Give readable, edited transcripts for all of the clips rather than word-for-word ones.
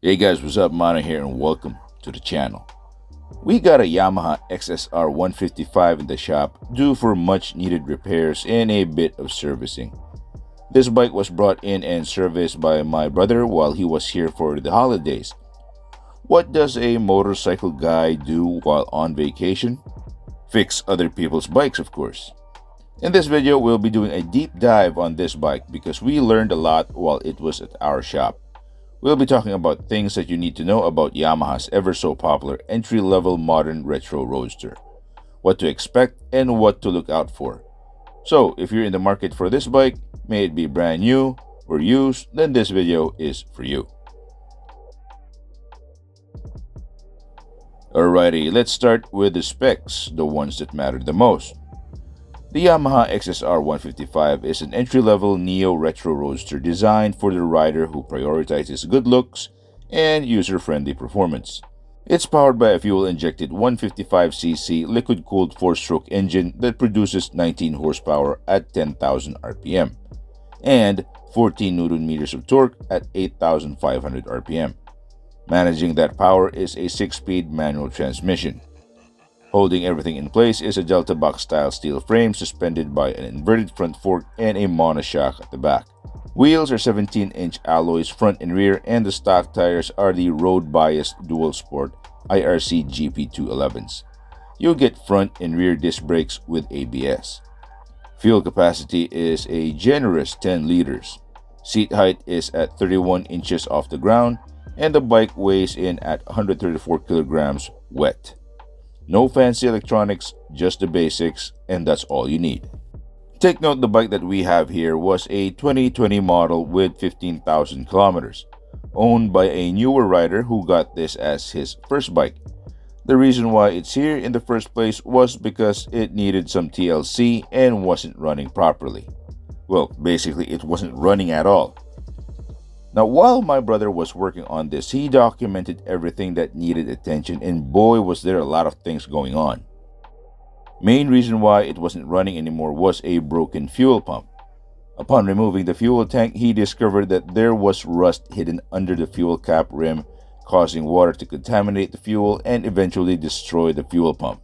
Hey guys, what's up? Mana here and welcome to the channel. We got a Yamaha XSR155 in the shop due for much needed repairs and a bit of servicing. This bike was brought in and serviced by my brother while he was here for the holidays. What does a motorcycle guy do while on vacation? Fix other people's bikes, of course. In this video, we'll be doing a deep dive on this bike because we learned a lot while it was at our shop. We'll be talking about things that you need to know about Yamaha's ever so popular entry-level modern retro roadster, what to expect and what to look out for. So if you're in the market for this bike, may it be brand new or used, then this video is for you. Alrighty, let's start with the specs, the ones that matter the most. The Yamaha XSR155 is an entry-level neo-retro roadster designed for the rider who prioritizes good looks and user-friendly performance. It's powered by a fuel-injected 155cc liquid-cooled 4-stroke engine that produces 19 horsepower at 10,000 RPM and 14 Nm of torque at 8,500 RPM. Managing that power is a 6-speed manual transmission. Holding everything in place is a Delta box-style steel frame suspended by an inverted front fork and a monoshock at the back. Wheels are 17-inch alloys front and rear, and the stock tires are the road-biased dual sport IRC GP211s. You'll get front and rear disc brakes with ABS. Fuel capacity is a generous 10 liters. Seat height is at 31 inches off the ground, and the bike weighs in at 134 kilograms wet. No fancy electronics, just the basics, and that's all you need. Take note, the bike that we have here was a 2020 model with 15,000 kilometers, owned by a newer rider who got this as his first bike. The reason why it's here in the first place was because it needed some TLC and wasn't running properly. Well, basically it wasn't running at all. Now, while my brother was working on this, he documented everything that needed attention, and boy was there a lot of things going on. Main reason why it wasn't running anymore was a broken fuel pump. Upon removing the fuel tank, he discovered that there was rust hidden under the fuel cap rim, causing water to contaminate the fuel and eventually destroy the fuel pump.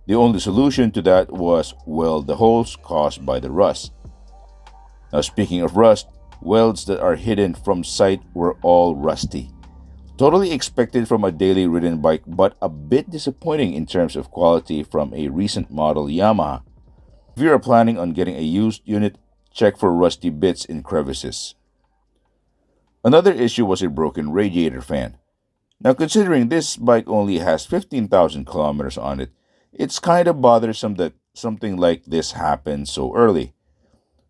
The only solution to that was weld the holes caused by the rust. Now, speaking of rust, welds that are hidden from sight were all rusty. Totally expected from a daily ridden bike, but a bit disappointing in terms of quality from a recent model Yamaha. If you are planning on getting a used unit, check for rusty bits and crevices. Another issue was a broken radiator fan. Now, considering this bike only has 15,000 kilometers on it, it's kind of bothersome that something like this happened so early.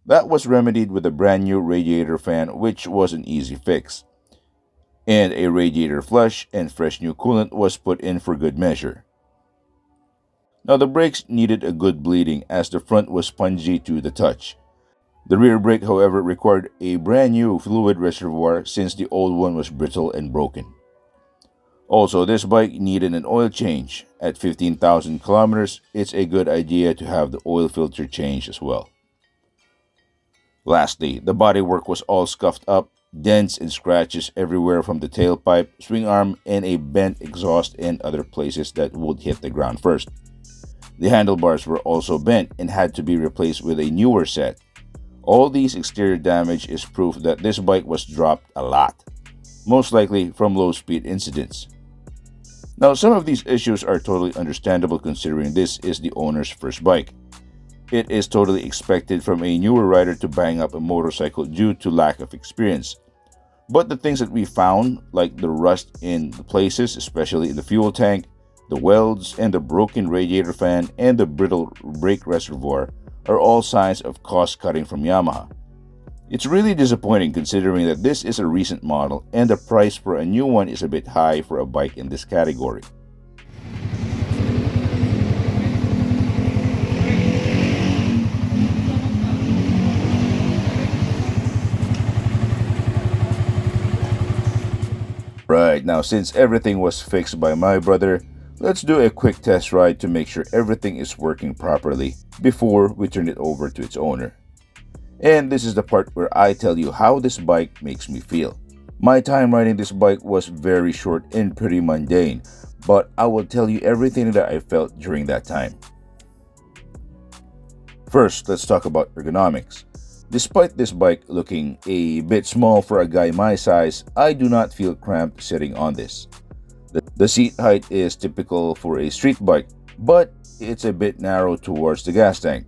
That was remedied with a brand new radiator fan, which was an easy fix. And a radiator flush and fresh new coolant was put in for good measure. Now, the brakes needed a good bleeding as the front was spongy to the touch. The rear brake, however, required a brand new fluid reservoir since the old one was brittle and broken. Also, this bike needed an oil change. At 15,000 kilometers, it's a good idea to have the oil filter changed as well. Lastly, the bodywork was all scuffed up, dents and scratches everywhere from the tailpipe, swing arm, and a bent exhaust and other places that would hit the ground first. The handlebars were also bent and had to be replaced with a newer set. All these exterior damage is proof that this bike was dropped a lot, most likely from low-speed incidents. Now, some of these issues are totally understandable considering this is the owner's first bike. It is totally expected from a newer rider to bang up a motorcycle due to lack of experience. But the things that we found, like the rust in the places, especially in the fuel tank, the welds, and the broken radiator fan, and the brittle brake reservoir, are all signs of cost cutting from Yamaha. It's really disappointing considering that this is a recent model and the price for a new one is a bit high for a bike in this category. Right, now since everything was fixed by my brother, let's do a quick test ride to make sure everything is working properly before we turn it over to its owner. And this is the part where I tell you how this bike makes me feel. My time riding this bike was very short and pretty mundane, but I will tell you everything that I felt during that time. First, let's talk about ergonomics. Despite this bike looking a bit small for a guy my size, I do not feel cramped sitting on this. The seat height is typical for a street bike, but it's a bit narrow towards the gas tank.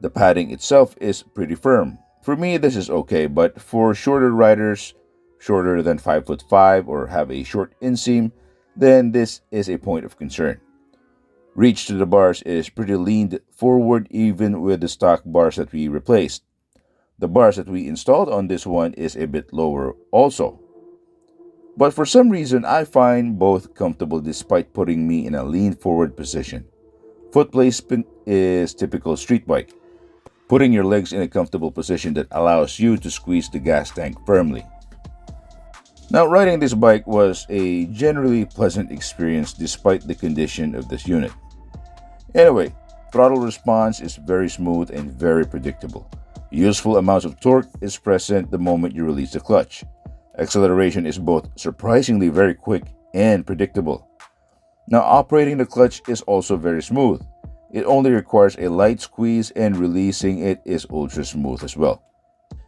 The padding itself is pretty firm. For me, this is okay, but for shorter riders, shorter than 5'5" or have a short inseam, then this is a point of concern. Reach to the bars is pretty leaned forward even with the stock bars that we replaced. The bars that we installed on this one is a bit lower also. But for some reason, I find both comfortable despite putting me in a lean forward position. Foot placement is typical street bike, putting your legs in a comfortable position that allows you to squeeze the gas tank firmly. Now, riding this bike was a generally pleasant experience despite the condition of this unit. Anyway, throttle response is very smooth and very predictable. Useful amounts of torque is present the moment you release the clutch. Acceleration is both surprisingly very quick and predictable. Now, operating the clutch is also very smooth. It only requires a light squeeze and releasing it is ultra smooth as well.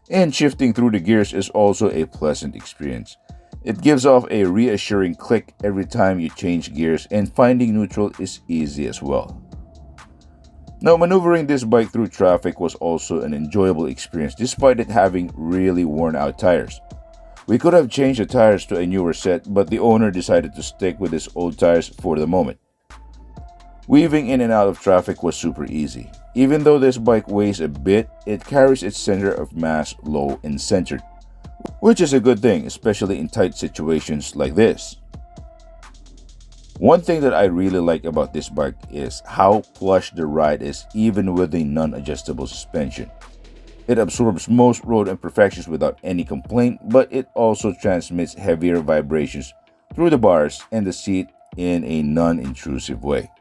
And shifting through the gears is also a pleasant experience. It gives off a reassuring click every time you change gears, and finding neutral is easy as well. Now, maneuvering this bike through traffic was also an enjoyable experience despite it having really worn out tires. We could have changed the tires to a newer set, but the owner decided to stick with his old tires for the moment. Weaving in and out of traffic was super easy. Even though this bike weighs a bit, it carries its center of mass low and centered, which is a good thing, especially in tight situations like this. One thing that I really like about this bike is how plush the ride is even with the non-adjustable suspension. It absorbs most road imperfections without any complaint, but it also transmits heavier vibrations through the bars and the seat in a non-intrusive way.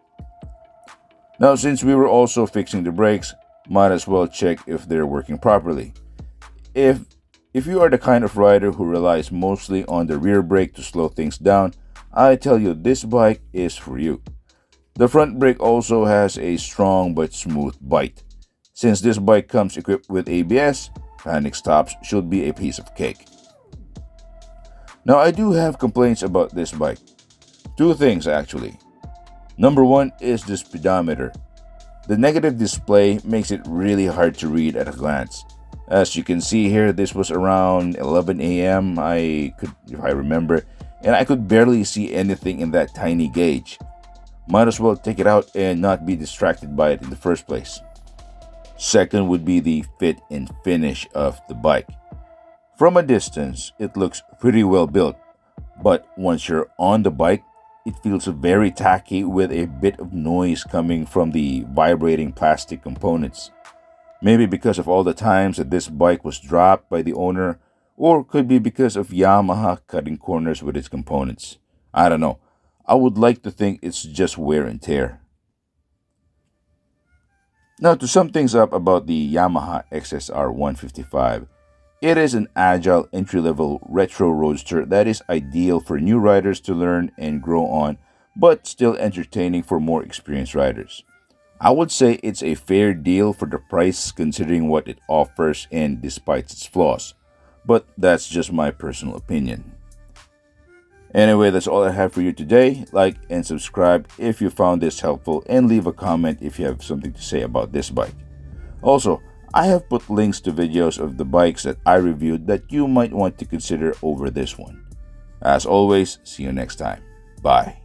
Now, since we were also fixing the brakes, might as well check if they're working properly. If you are the kind of rider who relies mostly on the rear brake to slow things down, I tell you this bike is for you. The front brake also has a strong but smooth bite. Since this bike comes equipped with ABS, panic stops should be a piece of cake. Now, I do have complaints about this bike. Two things actually. Number one is the speedometer. The negative display makes it really hard to read at a glance. As you can see here, this was around 11 a.m. if I remember, and I could barely see anything in that tiny gauge. Might as well take it out and not be distracted by it in the first place. Second would be the fit and finish of the bike. From a distance, it looks pretty well built, but once you're on the bike, it feels very tacky with a bit of noise coming from the vibrating plastic components. Maybe because of all the times that this bike was dropped by the owner, or could be because of Yamaha cutting corners with its components. I don't know. I would like to think it's just wear and tear. Now, to sum things up about the Yamaha XSR155, it is an agile entry-level retro roadster that is ideal for new riders to learn and grow on, but still entertaining for more experienced riders. I would say it's a fair deal for the price considering what it offers and despite its flaws, but that's just my personal opinion. Anyway, that's all I have for you today. Like and subscribe if you found this helpful, and leave a comment if you have something to say about this bike. Also, I have put links to videos of the bikes that I reviewed that you might want to consider over this one. As always, see you next time. Bye.